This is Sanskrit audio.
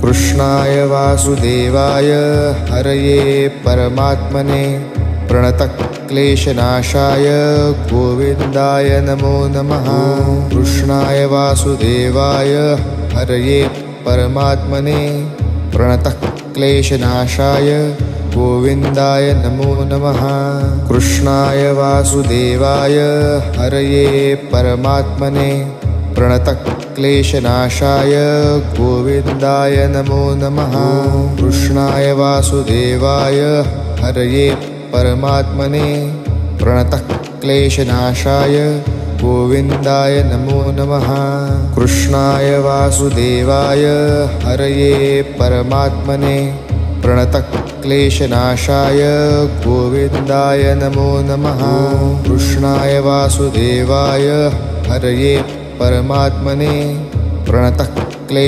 कृष्णाय वासुदेवाय हरये परमात्मने प्रणतक्लेशनाशाय गोविन्दाय नमो नमः। कृष्णाय वासुदेवाय हरये परमात्मने प्रणतक्लेशनाशाय गोविन्दाय नमो नमः। कृष्णाय वासुदेवाय हरये परमात्मने प्रणतक्लेशनाशाय गोविन्दाय नमो नमः। कृष्णाय वासुदेवाय हरये परमात्मने प्रणतक्लेशनाशाय गोविन्दाय नमो नमः। कृष्णाय वासुदेवाय हरये परमात्मने प्रणतक्लेशनाशाय गोविन्दाय नमो नमः। कृष्णाय वासुदेवाय हरये परमात्मने प्रणतक्लेशनाशाय